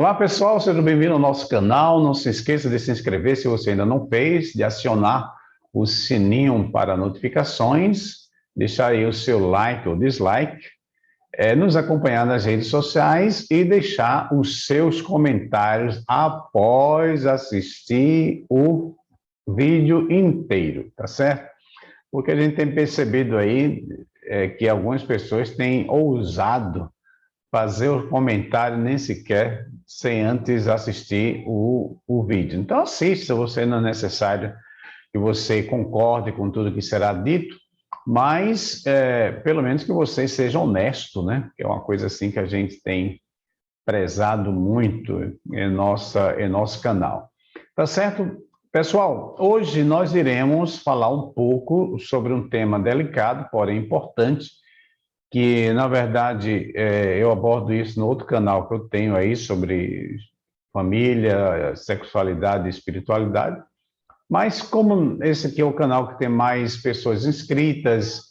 Olá pessoal, seja bem-vindo ao nosso canal. Não se esqueça de se inscrever se você ainda não fez, de acionar o sininho para notificações, deixar aí o seu like ou dislike, nos acompanhar nas redes sociais e deixar os seus comentários após assistir o vídeo inteiro, tá certo? Porque a gente tem percebido aí que algumas pessoas têm ousado fazer o comentário nem sequer sem antes assistir o vídeo. Então assista, você não é necessário que você concorde com tudo que será dito, mas pelo menos que você seja honesto, né? Que é uma coisa assim que a gente tem prezado muito em nosso canal. Tá certo? Pessoal, hoje nós iremos falar um pouco sobre um tema delicado, porém importante, que, na verdade, eu abordo isso no outro canal que eu tenho aí sobre família, sexualidade e espiritualidade, mas como esse aqui é o canal que tem mais pessoas inscritas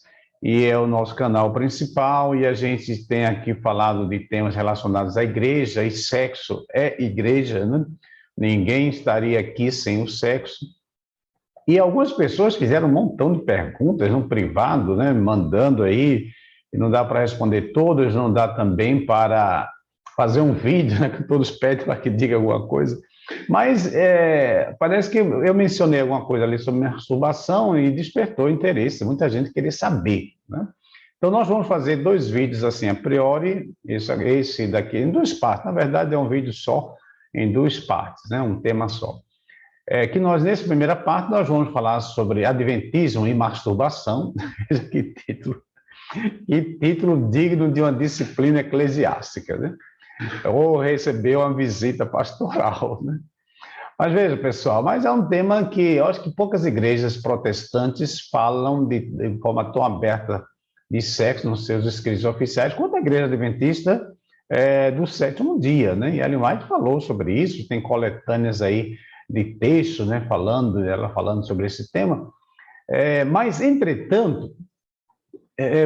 e é o nosso canal principal e a gente tem aqui falado de temas relacionados à igreja e sexo é igreja, né? Ninguém estaria aqui sem o sexo. E algumas pessoas fizeram um montão de perguntas no privado, né, mandando aí, e não dá para responder todas, não dá também para fazer um vídeo, né, que todos pedem para que diga alguma coisa. Mas parece que eu mencionei alguma coisa ali sobre masturbação e despertou interesse, muita gente queria saber, né? Então nós vamos fazer dois vídeos assim, a priori, esse daqui em duas partes, na verdade é um vídeo só, em duas partes, né, um tema só. Que nós, nessa primeira parte, nós vamos falar sobre adventismo e masturbação. Veja que título digno de uma disciplina eclesiástica, né? Ou receber uma visita pastoral, né? Mas veja, pessoal, mas é um tema que eu acho que poucas igrejas protestantes falam de forma tão aberta de sexo nos seus escritos oficiais, quanto a igreja adventista do sétimo dia, né? E Ellen White falou sobre isso, tem coletâneas aí de textos, né, ela falando sobre esse tema. Mas, entretanto,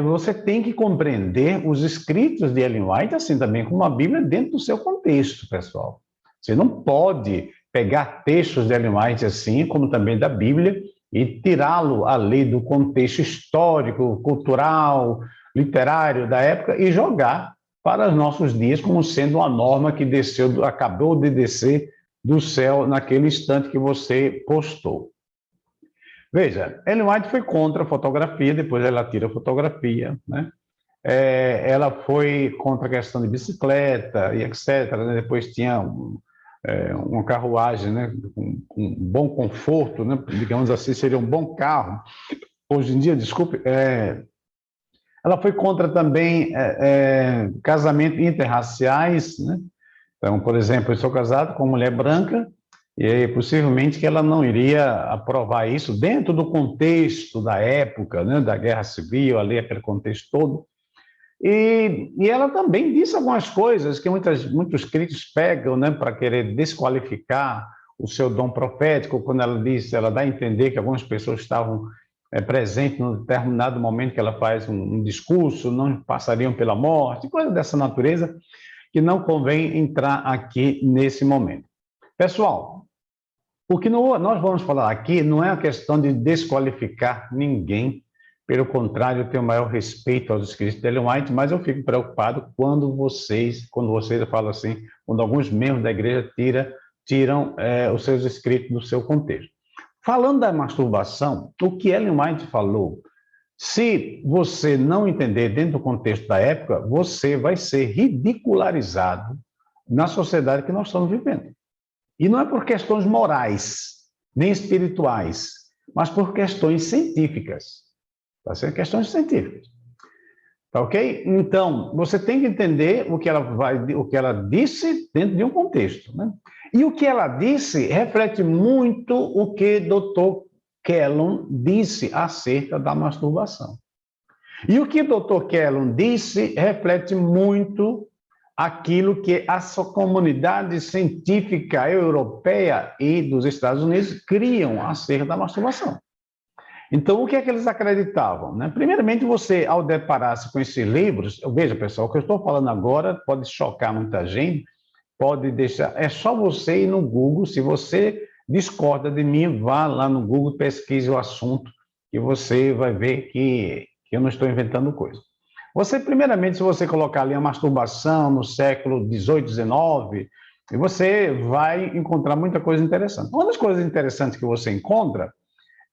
você tem que compreender os escritos de Ellen White, assim também como a Bíblia, dentro do seu contexto, pessoal. Você não pode pegar textos de Ellen White assim, como também da Bíblia, e tirá-lo ali do contexto histórico, cultural, literário da época e jogar para os nossos dias como sendo uma norma que desceu, acabou de descer do céu naquele instante que você postou. Veja, Ellen White foi contra a fotografia, depois ela tira a fotografia, né? Ela foi contra a questão de bicicleta e etc. Né? Depois tinha uma carruagem, né? Com bom conforto, né? Digamos assim, seria um bom carro. Hoje em dia, desculpe, ela foi contra também casamento interraciais, né? Então, por exemplo, eu sou casado com uma mulher branca e possivelmente que ela não iria aprovar isso dentro do contexto da época, né, da Guerra Civil, ali aquele contexto todo. E ela também disse algumas coisas que muitos críticos pegam, né, para querer desqualificar o seu dom profético, quando ela disse, ela dá a entender que algumas pessoas estavam presentes num determinado momento que ela faz um discurso, não passariam pela morte, coisa dessa natureza, que não convém entrar aqui nesse momento. Pessoal, o que nós vamos falar aqui não é a questão de desqualificar ninguém, pelo contrário, eu tenho o maior respeito aos escritos de Ellen White, mas eu fico preocupado quando vocês falam assim, quando alguns membros da igreja tiram os seus escritos do seu contexto. Falando da masturbação, o que Ellen White falou, se você não entender dentro do contexto da época, você vai ser ridicularizado na sociedade que nós estamos vivendo. E não é por questões morais, nem espirituais, mas por questões científicas. Tá certo? Questões científicas. Tá ok? Então, você tem que entender o que ela disse dentro de um contexto, né? E o que ela disse reflete muito o que Dr. Kellogg disse acerca da masturbação. E o que o Dr. Kellogg disse reflete muito aquilo que a comunidade científica europeia e dos Estados Unidos criam acerca da masturbação. Então, o que é que eles acreditavam, né? Primeiramente, você, ao deparar-se com esses livros, veja, pessoal, o que eu estou falando agora pode chocar muita gente, pode deixar, é só você ir no Google, se você discorda de mim, vá lá no Google, pesquise o assunto, e você vai ver que eu não estou inventando coisa. Você, primeiramente, se você colocar ali a masturbação no século XVIII, XIX, você vai encontrar muita coisa interessante. Uma das coisas interessantes que você encontra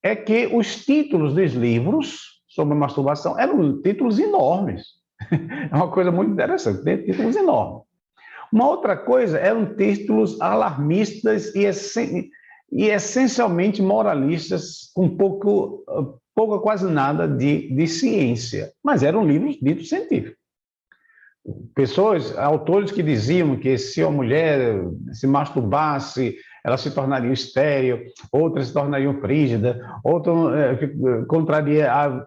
é que os títulos dos livros sobre masturbação eram títulos enormes. É uma coisa muito interessante, tem títulos enormes. Uma outra coisa eram títulos alarmistas e essencialmente moralistas, com pouco quase nada de ciência, mas eram livros ditos científicos. Pessoas, autores que diziam que se a mulher se masturbasse, ela se tornaria estéril, outras se tornariam frígida, outra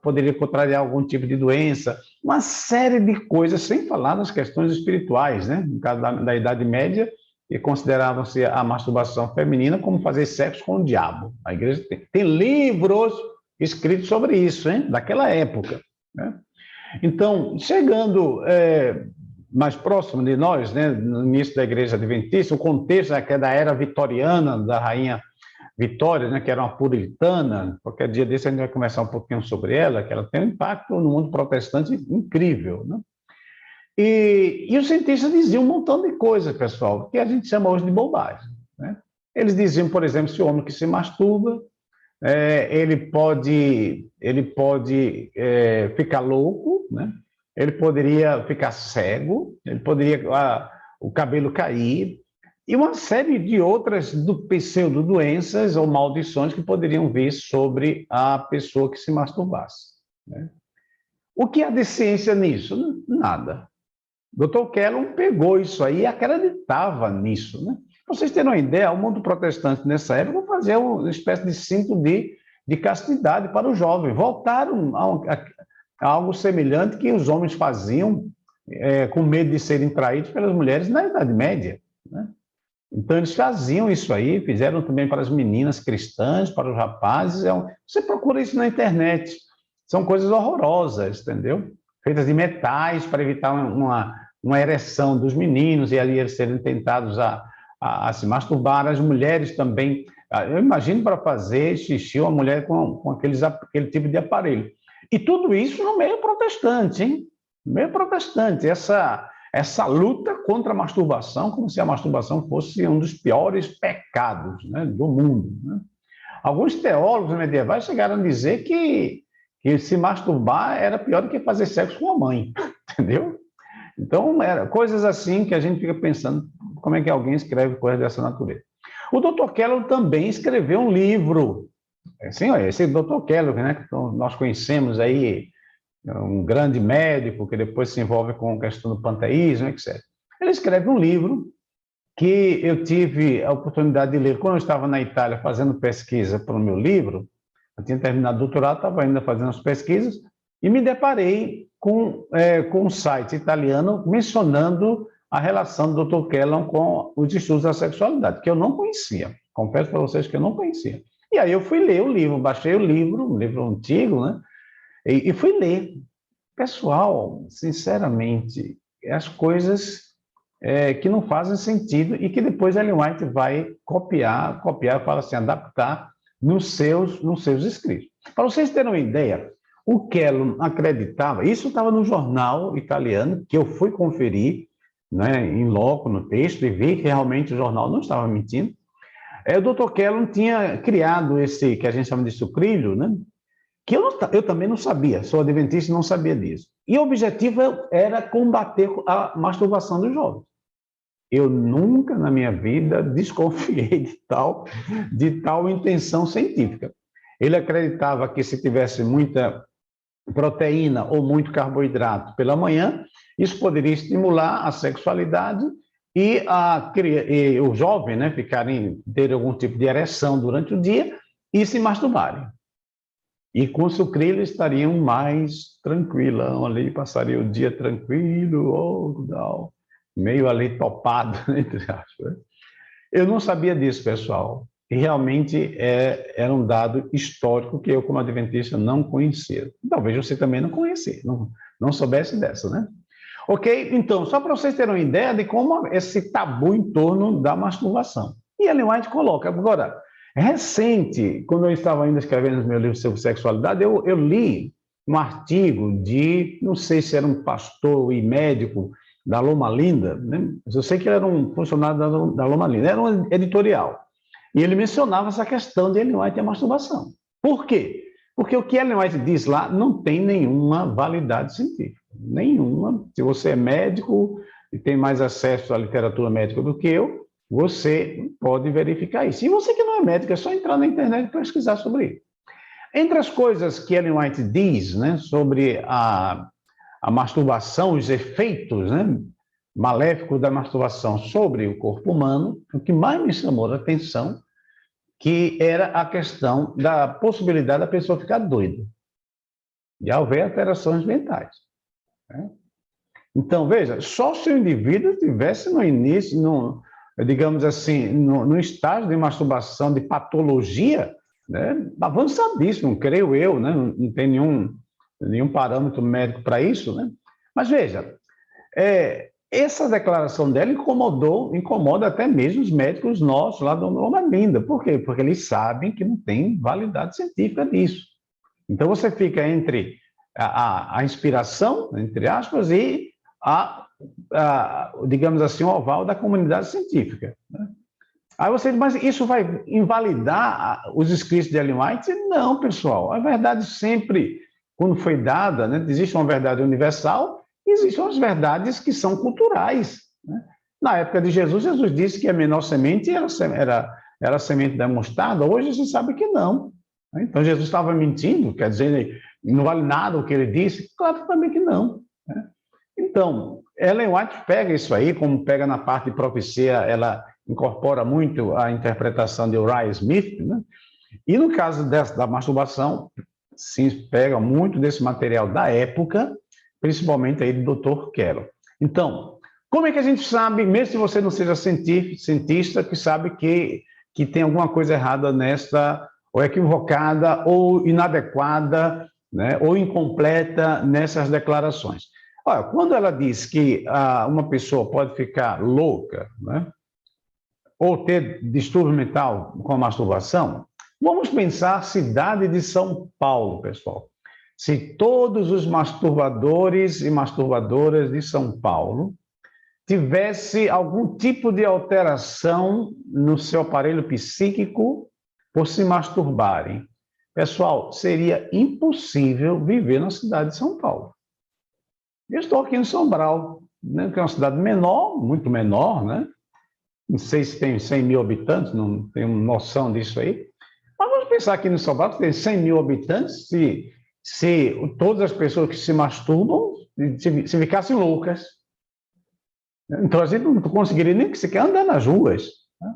poderia contrariar algum tipo de doença, uma série de coisas, sem falar nas questões espirituais, né? No caso da Idade Média, que consideravam-se a masturbação feminina como fazer sexo com o diabo. A igreja tem livros escritos sobre isso, hein? Daquela época, né? Então, chegando mais próximo de nós, né, no início da Igreja Adventista, o contexto é da era vitoriana, da rainha Vitória, né, que era uma puritana. Qualquer dia desse a gente vai conversar um pouquinho sobre ela, que ela tem um impacto no mundo protestante incrível, né? E os cientistas diziam um montão de coisas, pessoal, que a gente chama hoje de bobagem, né? Eles diziam, por exemplo, se o homem que se masturba, ele pode ficar louco, né? Ele poderia ficar cego, ele poderia o cabelo cair, e uma série de outras pseudo-doenças ou maldições que poderiam vir sobre a pessoa que se masturbasse, né? O que há de ciência nisso? Nada. Dr. Kellogg pegou isso aí e acreditava nisso, né? Para vocês terem uma ideia, o mundo protestante nessa época fazia uma espécie de cinto de castidade para o jovem. Voltaram a algo semelhante que os homens faziam com medo de serem traídos pelas mulheres na Idade Média, né? Então, eles faziam isso aí, fizeram também para as meninas cristãs, para os rapazes. Você procura isso na internet. São coisas horrorosas, entendeu? Feitas de metais para evitar uma ereção dos meninos e ali eles serem tentados a se masturbar. As mulheres também. Eu imagino para fazer xixi uma mulher com aquele tipo de aparelho. E tudo isso no meio protestante, hein? No meio protestante. Essa luta contra a masturbação, como se a masturbação fosse um dos piores pecados, né, do mundo, né? Alguns teólogos medievais chegaram a dizer que se masturbar era pior do que fazer sexo com a mãe, entendeu? Então, coisas assim que a gente fica pensando como é que alguém escreve coisas dessa natureza. O Dr. Kellogg também escreveu um livro, assim, esse Dr. Kellogg, né, que nós conhecemos aí, um grande médico que depois se envolve com a questão do panteísmo, etc. Ele escreve um livro que eu tive a oportunidade de ler quando eu estava na Itália fazendo pesquisa para o meu livro. Eu tinha terminado o doutorado, estava ainda fazendo as pesquisas e me deparei com um site italiano mencionando a relação do Dr. Kellogg com os estudos da sexualidade, que eu não conhecia. Confesso para vocês que eu não conhecia. E aí eu fui ler o livro, baixei o livro, um livro antigo, né? E fui ler. Pessoal, sinceramente, as coisas que não fazem sentido e que depois Ellen White vai copiar, fala assim, adaptar nos seus escritos. Para vocês terem uma ideia, o Kellogg acreditava, isso estava no jornal italiano, que eu fui conferir, né, em loco, no texto, e vi que realmente o jornal não estava mentindo. O Dr. Kellogg tinha criado esse, que a gente chama de sucrilho, né? Que eu também não sabia, sou adventista e não sabia disso. E o objetivo era combater a masturbação dos jovens. Eu nunca na minha vida desconfiei de tal intenção científica. Ele acreditava que se tivesse muita proteína ou muito carboidrato pela manhã, isso poderia estimular a sexualidade e o jovem, né, ter algum tipo de ereção durante o dia e se masturbarem. E com sucrilho estariam mais tranquilão ali, passaria o dia tranquilo, meio ali topado, entre aspas. Eu não sabia disso, pessoal. E realmente era um dado histórico que eu, como adventista, não conhecia. Talvez você também não conhecia, não soubesse dessa, né? Ok? Então, só para vocês terem uma ideia de como esse tabu em torno da masturbação. E Ellen White coloca, agora, recente, quando eu estava ainda escrevendo meu livro sobre sexualidade, eu li um artigo de, não sei se era um pastor e médico da Loma Linda, né? Eu sei que ele era um funcionário da Loma Linda, era um editorial. E ele mencionava essa questão de Ellen White e a masturbação. Por quê? Porque o que Ellen White diz lá não tem nenhuma validade científica. Nenhuma. Se você é médico e tem mais acesso à literatura médica do que eu, você pode verificar isso. E você que não é médico, é só entrar na internet e pesquisar sobre isso. Entre as coisas que Ellen White diz, né, sobre a masturbação, os efeitos, né, maléficos da masturbação sobre o corpo humano, o que mais me chamou a atenção que era a questão da possibilidade da pessoa ficar doida, de haver alterações mentais. Né? Então, veja, só se o indivíduo estivesse no início, digamos assim, no estágio de masturbação, de patologia, né, avançadíssimo, creio eu, né, não tem nenhum parâmetro médico para isso, né? Mas veja, essa declaração dela incomoda até mesmo os médicos nossos lá do Loma Linda. Por quê? Porque eles sabem que não tem validade científica disso. Então você fica entre a inspiração, entre aspas, e digamos assim, o oval da comunidade científica. Né? Aí você diz, mas isso vai invalidar os escritos de Ellen White? Não, pessoal. A verdade sempre, quando foi dada, né, existe uma verdade universal, existem as verdades que são culturais. Né? Na época de Jesus, Jesus disse que a menor semente era a semente da mostarda, hoje se sabe que não. Né? Então Jesus estava mentindo, quer dizer, não vale nada o que ele disse? Claro também que não. Né? Então, Ellen White pega isso aí, como pega na parte de profecia, ela incorpora muito a interpretação de Uriah Smith, né? E no caso da masturbação, sim, pega muito desse material da época, principalmente aí do Dr. Carroll. Então, como é que a gente sabe, mesmo se você não seja cientista, que sabe que tem alguma coisa errada nesta, ou equivocada, ou inadequada, né, ou incompleta nessas declarações? Olha, quando ela diz que uma pessoa pode ficar louca, né, ou ter distúrbio mental com a masturbação, vamos pensar a cidade de São Paulo, pessoal. Se todos os masturbadores e masturbadoras de São Paulo tivesse algum tipo de alteração no seu aparelho psíquico por se masturbarem, pessoal, seria impossível viver na cidade de São Paulo. Eu estou aqui em Sobral, né, que é uma cidade menor, muito menor, né? Não sei se tem 100 mil habitantes, não tenho noção disso aí. Mas vamos pensar aqui no Sobral, que tem 100 mil habitantes, se todas as pessoas que se masturbam se ficassem loucas. Então a gente não conseguiria nem sequer andar nas ruas. Né?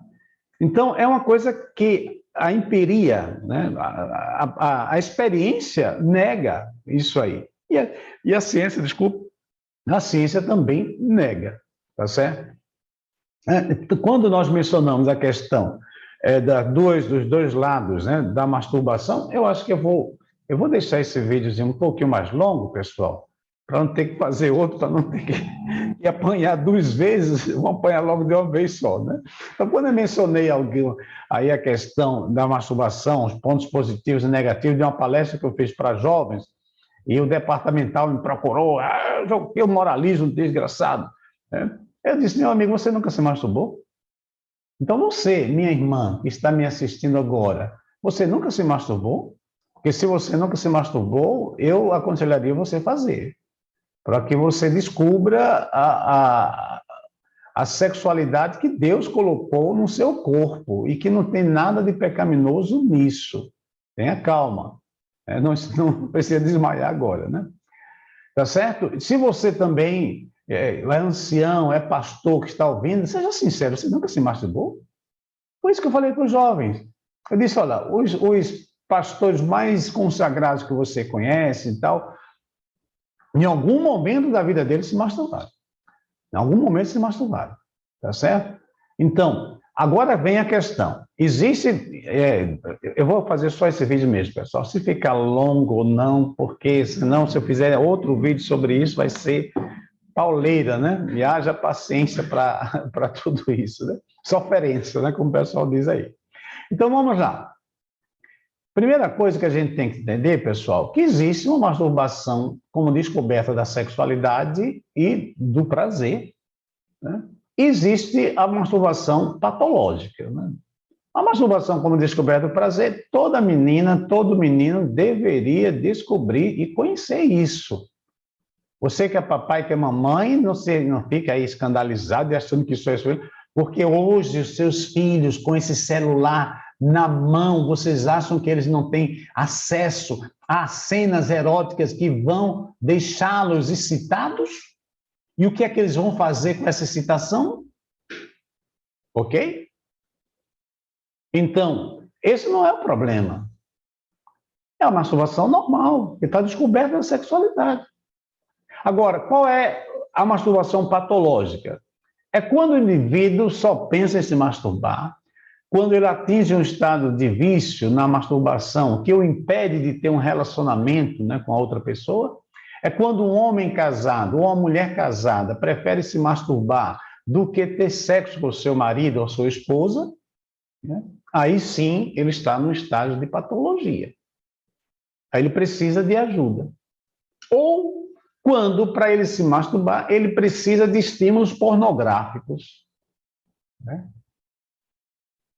Então é uma coisa que a empiria, né? a experiência nega isso aí. E a ciência, desculpa, a ciência também nega, tá certo? Quando nós mencionamos a questão dos dois lados, né, da masturbação, eu acho que eu vou deixar esse videozinho um pouquinho mais longo, pessoal, para não ter que fazer outro, para não ter que apanhar duas vezes, vou apanhar logo de uma vez só, né? Então, quando eu mencionei aí a questão da masturbação, os pontos positivos e negativos de uma palestra que eu fiz para jovens, e o departamental me procurou, eu moralismo desgraçado, né? Eu disse, meu amigo, você nunca se masturbou? Então você, minha irmã, que está me assistindo agora, você nunca se masturbou? Porque se você nunca se masturbou, eu aconselharia você fazer, para que você descubra a sexualidade que Deus colocou no seu corpo e que não tem nada de pecaminoso nisso. Tenha calma. Não precisa desmaiar agora, né? Tá certo? Se você também é ancião, é pastor que está ouvindo, seja sincero, você nunca se masturbou? Foi isso que eu falei para os jovens. Eu disse, olha, os pastores mais consagrados que você conhece e tal, em algum momento da vida deles se masturbaram. Em algum momento se masturbaram. Tá certo? Então, agora vem a questão. Eu vou fazer só esse vídeo mesmo, pessoal. Se ficar longo ou não, porque senão, se eu fizer outro vídeo sobre isso, vai ser pauleira, né? E haja paciência para tudo isso, né? Sofrência, né? Como o pessoal diz aí. Então, vamos lá. Primeira coisa que a gente tem que entender, pessoal, que existe uma masturbação como descoberta da sexualidade e do prazer, né? Existe a masturbação patológica, né? A masturbação como descoberta do prazer, toda menina, todo menino deveria descobrir e conhecer isso. Você que é papai, que é mamãe, não fica aí escandalizado e achando que isso é isso, porque hoje os seus filhos com esse celular na mão, vocês acham que eles não têm acesso a cenas eróticas que vão deixá-los excitados? E o que é que eles vão fazer com essa excitação? Ok? Então, esse não é o problema. É a masturbação normal, que está descoberta da sexualidade. Agora, qual é a masturbação patológica? É quando o indivíduo só pensa em se masturbar, quando ele atinge um estado de vício na masturbação que o impede de ter um relacionamento, né, com a outra pessoa. É quando um homem casado ou uma mulher casada prefere se masturbar do que ter sexo com o seu marido ou sua esposa, né? Aí sim ele está no estágio de patologia. Aí ele precisa de ajuda. Ou quando, para ele se masturbar, ele precisa de estímulos pornográficos, né?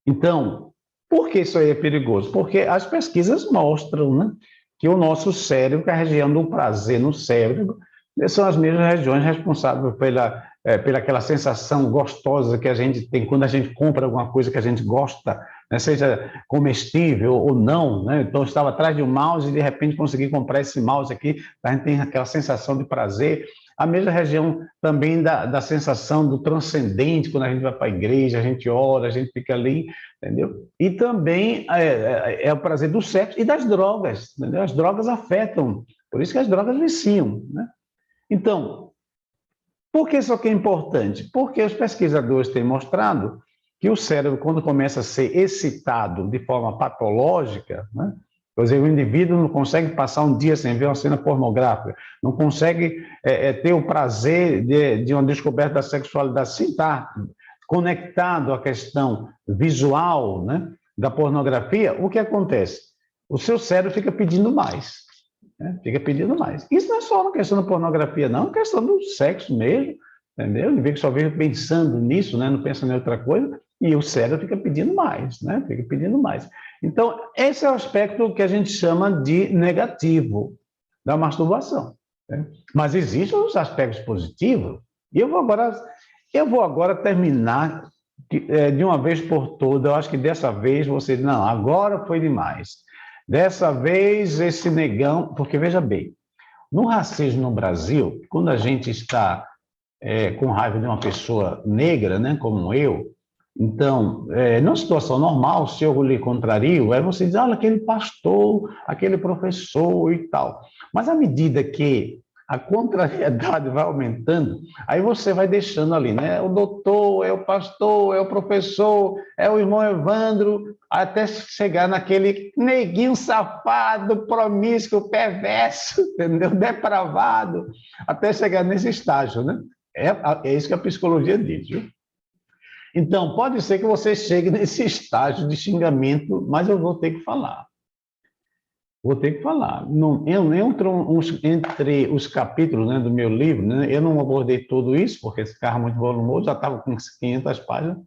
Então, por que isso aí é perigoso? Porque as pesquisas mostram, né, que o nosso cérebro, que é a região do prazer no cérebro, são as mesmas regiões responsáveis pela aquela sensação gostosa que a gente tem quando a gente compra alguma coisa que a gente gosta, né, seja comestível ou não, né? Então, eu estava atrás de um mouse e, de repente, consegui comprar esse mouse aqui, a gente tem aquela sensação de prazer. A mesma região também da sensação do transcendente, quando a gente vai para a igreja, a gente ora, a gente fica ali, entendeu? E também é o prazer do sexo e das drogas, entendeu? As drogas afetam, por isso que as drogas viciam, né? Então, por que isso aqui é importante? Porque os pesquisadores têm mostrado que o cérebro, quando começa a ser excitado de forma patológica, né? Quer dizer, o indivíduo não consegue passar um dia sem ver uma cena pornográfica, não consegue ter o prazer de uma descoberta da sexualidade, sim, está conectado à questão visual, né, da pornografia. O que acontece? O seu cérebro fica pedindo mais, né? Fica pedindo mais. Isso não é só uma questão da pornografia, não, é uma questão do sexo mesmo, entendeu? Ele só vive pensando nisso, né? Não pensa em outra coisa, e o cérebro fica pedindo mais, né? Fica pedindo mais. Então, esse é o aspecto que a gente chama de negativo da masturbação, né? Mas existem os aspectos positivos, e eu vou agora terminar de uma vez por todas. Eu acho que dessa vez você, não, agora foi demais. Dessa vez esse negão, porque veja bem, no racismo no Brasil, quando a gente está com raiva de uma pessoa negra, né, como eu, então, numa situação normal, se eu lhe contrario, você diz, olha, aquele pastor, aquele professor e tal. Mas à medida que a contrariedade vai aumentando, aí você vai deixando ali, né? O doutor, é o pastor, é o professor, é o irmão Evandro, até chegar naquele neguinho safado, promíscuo, perverso, entendeu? Depravado, até chegar nesse estágio, né? É isso que a psicologia diz, viu? Então, pode ser que você chegue nesse estágio de xingamento, mas eu vou ter que falar. Vou ter que falar. Não, eu entro entre os capítulos, né, do meu livro, né, eu não abordei tudo isso, porque esse carro é muito volumoso, já estava com 500 páginas,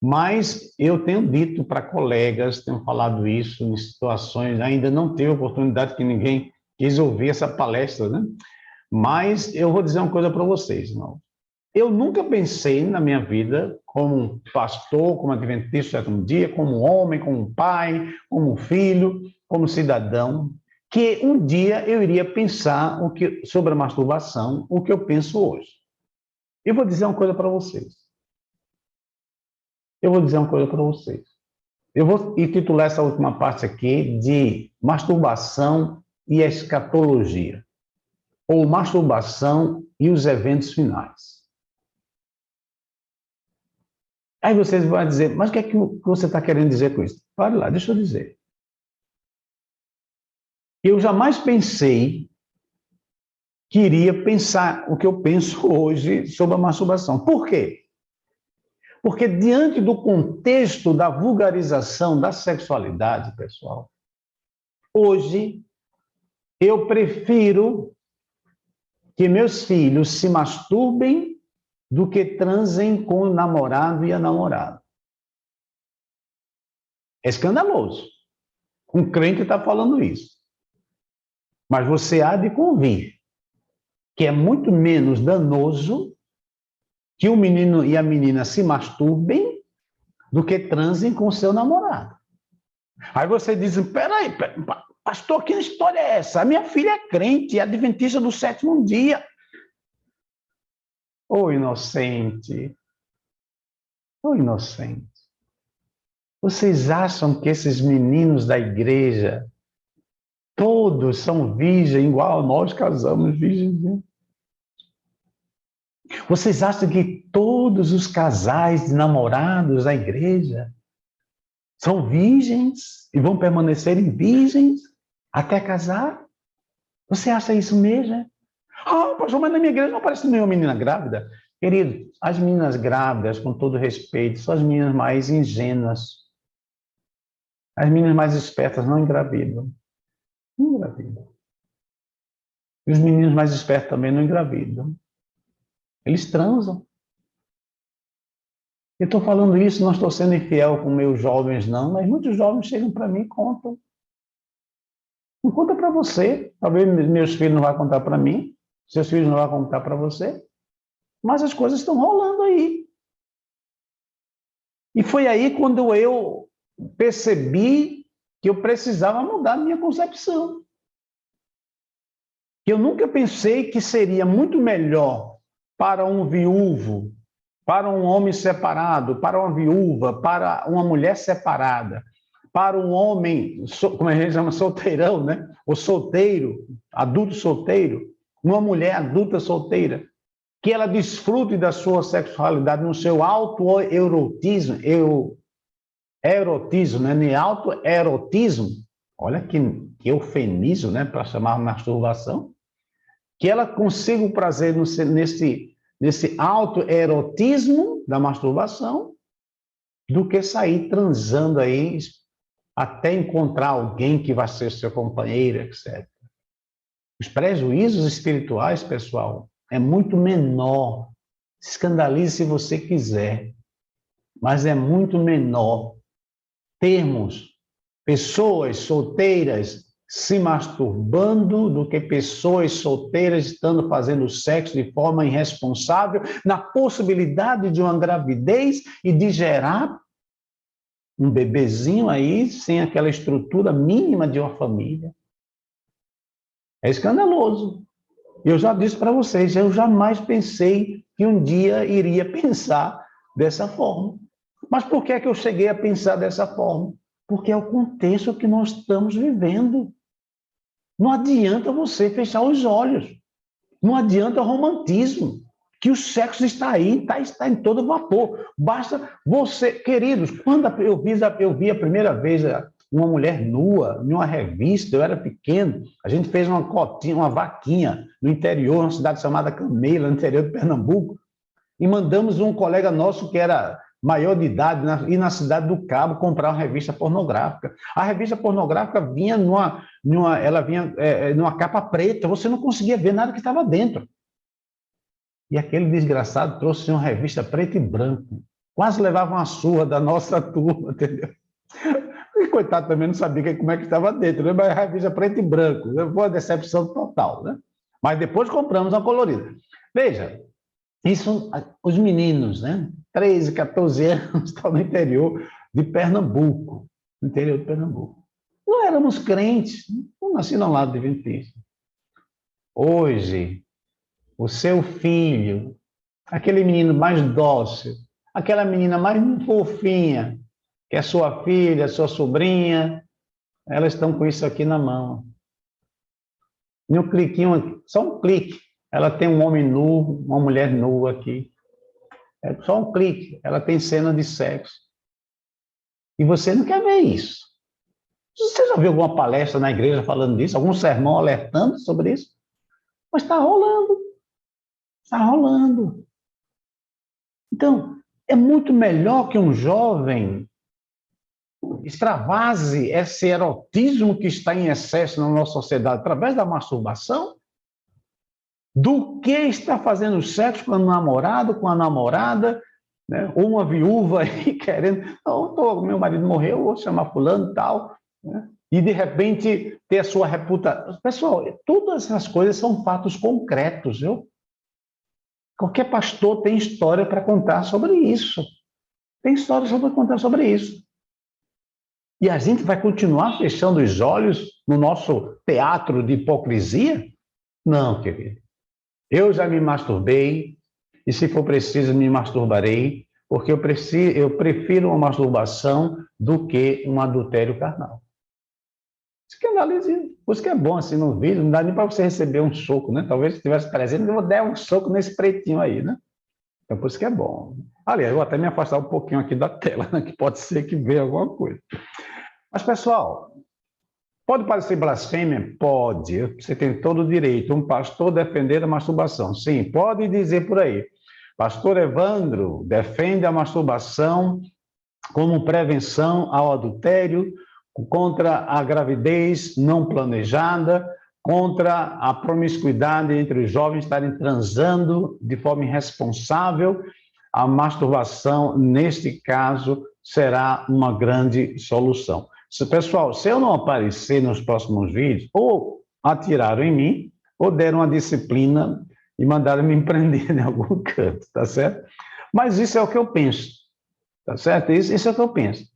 mas eu tenho dito para colegas, tenho falado isso em situações, ainda não teve oportunidade que ninguém quis ouvir essa palestra, né? Mas eu vou dizer uma coisa para vocês, irmão. Eu nunca pensei na minha vida como um pastor, como adventista de um dia, como homem, como pai, como filho, como cidadão, que um dia eu iria pensar sobre a masturbação, o que eu penso hoje. Eu vou dizer uma coisa para vocês. Eu vou intitular essa última parte aqui de masturbação e escatologia, ou masturbação e os eventos finais. Aí vocês vão dizer, mas o que é que você está querendo dizer com isso? Pare lá, deixa eu dizer. Eu jamais pensei que iria pensar o que eu penso hoje sobre a masturbação. Por quê? Porque diante do contexto da vulgarização da sexualidade, pessoal, hoje eu prefiro que meus filhos se masturbem do que transem com o namorado e a namorada. É escandaloso. Um crente está falando isso. Mas você há de convir que é muito menos danoso que o menino e a menina se masturbem do que transem com o seu namorado. Aí você diz, peraí, pastor, que história é essa? A minha filha é crente, é adventista do sétimo dia. Ô inocente, ô inocente. Vocês acham que esses meninos da igreja, todos são virgens, igual nós casamos virgens? Né? Vocês acham que todos os casais de namorados da igreja são virgens e vão permanecer virgens até casar? Você acha isso mesmo? Ah, pastor, mas na minha igreja não aparece nenhuma menina grávida. Querido, as meninas grávidas, com todo respeito, são as meninas mais ingênuas. As meninas mais espertas não engravidam. Não engravidam. E os meninos mais espertos também não engravidam. Eles transam. Eu estou falando isso, não estou sendo infiel com meus jovens, não, mas muitos jovens chegam para mim e contam. Não conta para você. Talvez meus filhos não vão contar para mim, seus filhos não vão contar para você, mas as coisas estão rolando aí. E foi aí quando eu percebi que eu precisava mudar a minha concepção. Eu nunca pensei que seria muito melhor para um viúvo, para um homem separado, para uma viúva, para uma mulher separada, para um homem, como a gente chama, solteirão, né? Ou solteiro, adulto solteiro, uma mulher adulta solteira, que ela desfrute da sua sexualidade no seu autoerotismo, erotismo, né? No autoerotismo, olha que eufemismo, né? Para chamar masturbação, que ela consiga o prazer nesse autoerotismo da masturbação, do que sair transando aí até encontrar alguém que vai ser seu companheiro, etc. Os prejuízos espirituais, pessoal, é muito menor. Escandalize se você quiser, mas é muito menor termos pessoas solteiras se masturbando do que pessoas solteiras estando fazendo sexo de forma irresponsável, na possibilidade de uma gravidez e de gerar um bebezinho aí sem aquela estrutura mínima de uma família. É escandaloso. Eu já disse para vocês, eu jamais pensei que um dia iria pensar dessa forma. Mas por que é que eu cheguei a pensar dessa forma? Porque é o contexto que nós estamos vivendo. Não adianta você fechar os olhos. Não adianta romantismo. Que o sexo está aí, está em todo vapor. Basta você, queridos, quando eu vi a primeira vez uma mulher nua em uma revista, eu era pequeno, a gente fez uma cotinha, uma vaquinha no interior, uma cidade chamada Camela, no interior de Pernambuco, e mandamos um colega nosso que era maior de idade ir na cidade do Cabo comprar uma revista pornográfica. A revista pornográfica vinha numa capa preta, você não conseguia ver nada que estava dentro. E aquele desgraçado trouxe uma revista preto e branco. Quase levava uma surra da nossa turma, entendeu? E coitado também não sabia como é que estava dentro, né? Mas a revista preto e branco. Foi uma decepção total, né? Mas depois compramos uma colorida. Veja, isso, os meninos, né? 13, 14 anos, estão no interior de Pernambuco. No interior de Pernambuco. Não éramos crentes, não nasciam lá do adventista. Hoje, o seu filho, aquele menino mais dócil, aquela menina mais fofinha, que é sua filha, sua sobrinha, elas estão com isso aqui na mão. E um cliquinho, só um clique, ela tem um homem nu, uma mulher nua aqui. É só um clique, ela tem cena de sexo. E você não quer ver isso. Você já viu alguma palestra na igreja falando disso? Algum sermão alertando sobre isso? Mas está rolando. Está rolando. Então, é muito melhor que um jovem extravase esse erotismo que está em excesso na nossa sociedade através da masturbação, do que estar fazendo sexo com o namorado, com a namorada, né? Ou uma viúva aí querendo, meu marido morreu, vou chamar fulano e tal, né? E de repente ter a sua reputação. Pessoal, todas essas coisas são fatos concretos, viu? Qualquer pastor tem história para contar sobre isso. Tem história para contar sobre isso. E a gente vai continuar fechando os olhos no nosso teatro de hipocrisia? Não, querido. Eu já me masturbei, e se for preciso, me masturbarei, porque eu prefiro uma masturbação do que um adultério carnal. Isso que analisa, por isso que é bom assim no vídeo, não dá nem para você receber um soco, né? Talvez se estivesse presente, eu vou dar um soco nesse pretinho aí, né? Então, por isso que é bom. Aliás, eu vou até me afastar um pouquinho aqui da tela, né? Que pode ser que venha alguma coisa. Mas, pessoal, pode parecer blasfêmia? Pode. Você tem todo o direito. Um pastor defender a masturbação. Sim, pode dizer por aí. Pastor Evandro defende a masturbação como prevenção ao adultério, contra a gravidez não planejada, contra a promiscuidade entre os jovens estarem transando de forma irresponsável. A masturbação, neste caso, será uma grande solução. Pessoal, se eu não aparecer nos próximos vídeos, ou atiraram em mim, ou deram uma disciplina e mandaram me prender em algum canto, tá certo? Mas isso é o que eu penso, tá certo? Isso é o que eu penso.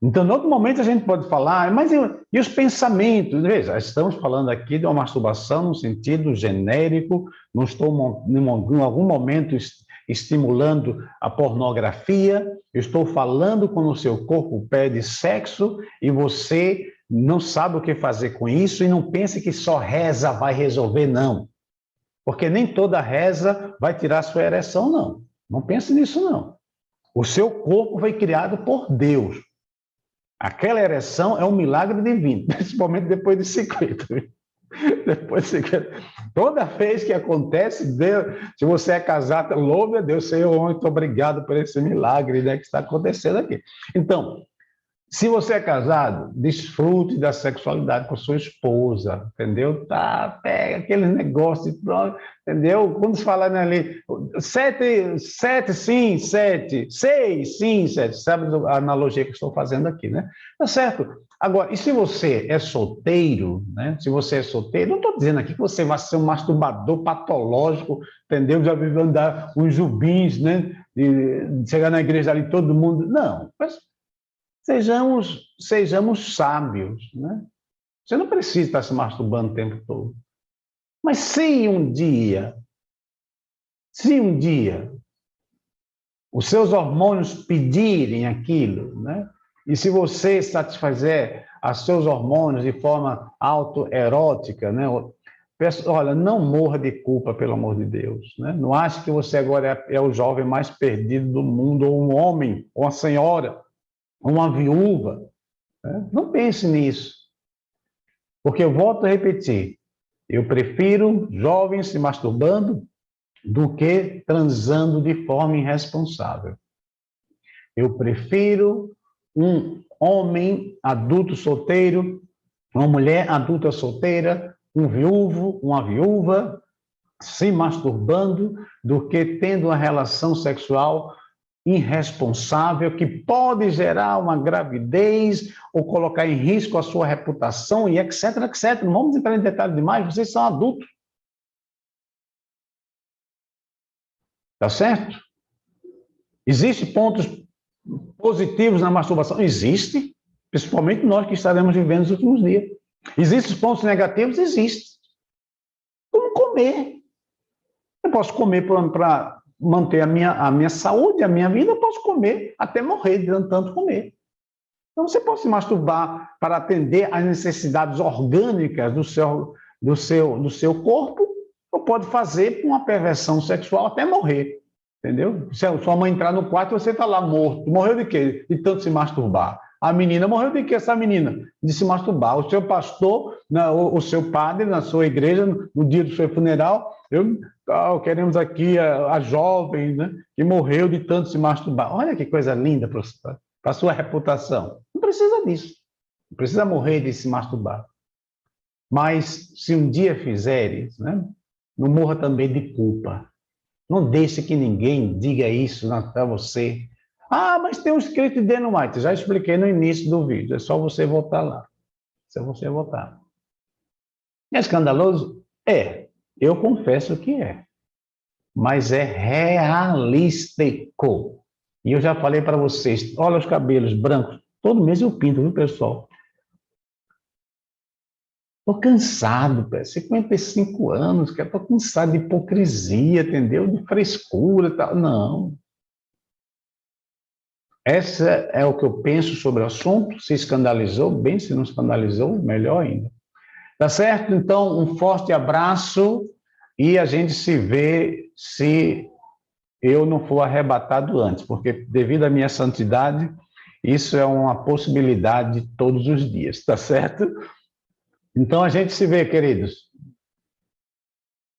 Então, em outro momento, a gente pode falar, mas e os pensamentos? Veja, estamos falando aqui de uma masturbação no sentido genérico, não estou em algum momento estimulando a pornografia, eu estou falando quando o seu corpo pede sexo e você não sabe o que fazer com isso e não pense que só reza vai resolver, não. Porque nem toda reza vai tirar sua ereção, não. Não pense nisso, não. O seu corpo foi criado por Deus. Aquela ereção é um milagre divino, principalmente depois de 50. Depois de 50. Toda vez que acontece, Deus, se você é casado, louve a Deus, Senhor, muito obrigado por esse milagre, né, que está acontecendo aqui. Então, se você é casado, desfrute da sexualidade com sua esposa, entendeu? Tá, pega aquele negócio, entendeu? Quando se fala ali, 7, sim, 7, 6, sim, 7, sabe a analogia que eu estou fazendo aqui, né? Tá certo. Agora, e se você é solteiro, né? Se você é solteiro, não estou dizendo aqui que você vai ser um masturbador patológico, entendeu? Já vive andar uns jubins, né? De chegar na igreja ali todo mundo. Não, mas sejamos sábios, né? Você não precisa estar se masturbando o tempo todo. Mas se um dia os seus hormônios pedirem aquilo, né? E se você satisfazer os seus hormônios de forma autoerótica, né? Olha, não morra de culpa, pelo amor de Deus, né? Não ache que você agora é o jovem mais perdido do mundo, ou um homem, ou uma senhora, uma viúva, né? Não pense nisso. Porque eu volto a repetir, eu prefiro jovens se masturbando do que transando de forma irresponsável. Eu prefiro um homem adulto solteiro, uma mulher adulta solteira, um viúvo, uma viúva se masturbando do que tendo uma relação sexual irresponsável que pode gerar uma gravidez ou colocar em risco a sua reputação e etc, etc. Não vamos entrar em detalhe demais, vocês são adultos. Tá certo? Existem pontos positivos na masturbação? Existe, principalmente nós que estaremos vivendo nos últimos dias. Existem pontos negativos? Existe. Como comer? Eu posso comer para manter a minha saúde, a minha vida, eu posso comer até morrer de tanto comer. Então, você pode se masturbar para atender às necessidades orgânicas do seu corpo, ou pode fazer com uma perversão sexual até morrer, entendeu? Se a sua mãe entrar no quarto, você está lá morto. Morreu de quê? De tanto se masturbar. A menina morreu de que essa menina? De se masturbar. O seu pastor, o seu padre, na sua igreja, no dia do seu funeral, queremos aqui a jovem, né, que morreu de tanto se masturbar. Olha que coisa linda para a sua reputação. Não precisa disso. Não precisa morrer de se masturbar. Mas se um dia fizeres, né, não morra também de culpa. Não deixe que ninguém diga isso para você. Ah, mas tem um escrito de Dan White. Já expliquei no início do vídeo. É só você voltar lá. É só você voltar. É escandaloso? É. Eu confesso que é. Mas é realístico. E eu já falei para vocês, olha os cabelos brancos. Todo mês eu pinto, viu, pessoal? Estou cansado, 55 anos, estou cansado de hipocrisia, entendeu? De frescura e tal. Não. Essa é o que eu penso sobre o assunto. Se escandalizou, bem. Se não escandalizou, melhor ainda. Tá certo? Então, um forte abraço e a gente se vê se eu não for arrebatado antes, porque devido à minha santidade, isso é uma possibilidade todos os dias, tá certo? Então, a gente se vê, queridos.